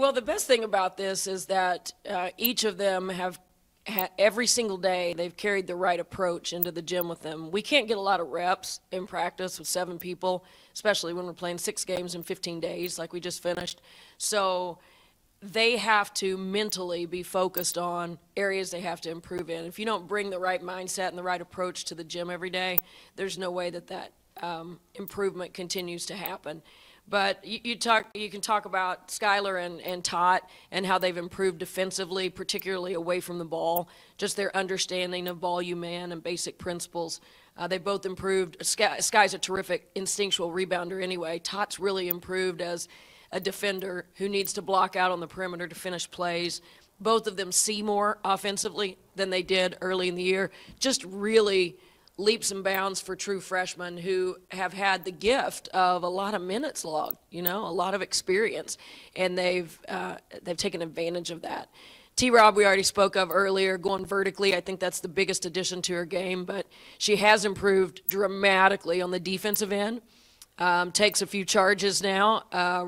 Well, the best thing about this is that each of them have every single day they've carried the right approach into the gym with them. We can't get a lot of reps in practice with 7 people, especially when we're playing 6 games in 15 days like we just finished. So they have to mentally be focused on areas they have to improve in. If you don't bring the right mindset and the right approach to the gym every day, there's no way that improvement continues to happen. But you can talk about Skylar and Tot and how they've improved defensively, particularly away from the ball, just their understanding of volume man and basic principles. They both improved. Sky's a terrific instinctual rebounder anyway. Tot's really improved as a defender who needs to block out on the perimeter to finish plays. Both of them see more offensively than they did early in the year. Just really leaps and bounds for true freshmen who have had the gift of a lot of minutes logged, a lot of experience, and they've taken advantage of that. T-Rob, we already spoke of earlier, going vertically. I think that's the biggest addition to her game, but she has improved dramatically on the defensive end. Takes a few charges now,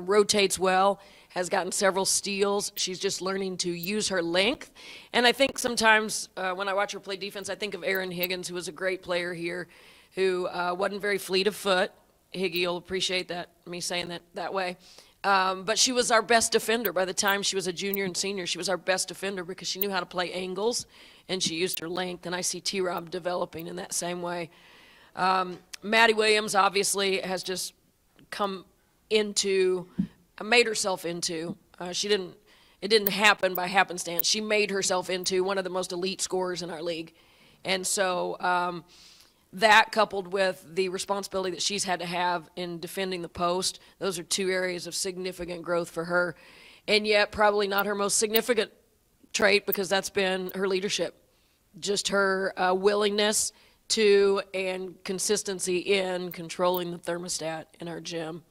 rotates well, has gotten several steals. She's just learning to use her length. And I think sometimes when I watch her play defense, I think of Erin Higgins, who was a great player here, who wasn't very fleet of foot. Higgy will appreciate that, me saying that way. But she was our best defender. By the time she was a junior and senior, she was our best defender because she knew how to play angles, and she used her length. And I see T-Rob developing in that same way. Maddie Williams obviously has just made herself into. It didn't happen by happenstance. She made herself into one of the most elite scorers in our league. And so that coupled with the responsibility that she's had to have in defending the post, those are 2 areas of significant growth for her. And yet probably not her most significant trait because that's been her leadership. Just her willingness to and consistency in controlling the thermostat in our gym.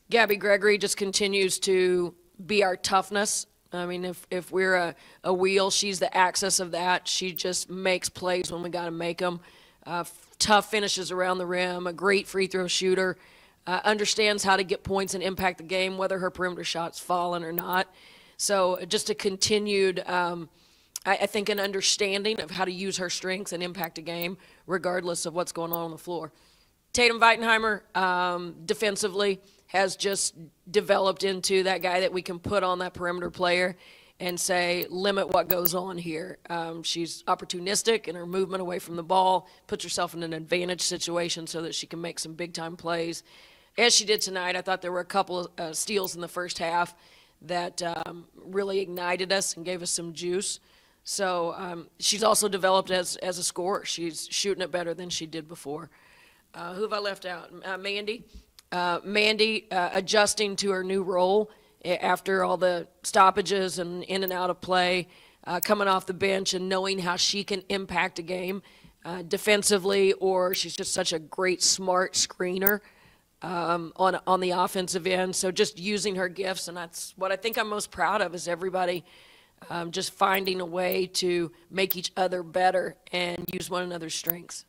Gabby Gregory just continues to be our toughness. I mean, if we're a wheel, she's the axis of that. She just makes plays when we got to make them. Tough finishes around the rim, a great free throw shooter, understands how to get points and impact the game, whether her perimeter shot's fallen or not. So just a continued, I think, an understanding of how to use her strengths and impact a game, regardless of what's going on the floor. Tatum Weinheimer, defensively, has just developed into that guy that we can put on that perimeter player and say, limit what goes on here. She's opportunistic in her movement away from the ball, puts herself in an advantage situation so that she can make some big-time plays. As she did tonight, I thought there were a couple of steals in the first half that really ignited us and gave us some juice. So she's also developed as a scorer. She's shooting it better than she did before. Who have I left out? Mandy. Mandy adjusting to her new role after all the stoppages and in and out of play, coming off the bench and knowing how she can impact a game defensively, or she's just such a great, smart screener on the offensive end. So just using her gifts, and that's what I think I'm most proud of, is everybody just finding a way to make each other better and use one another's strengths.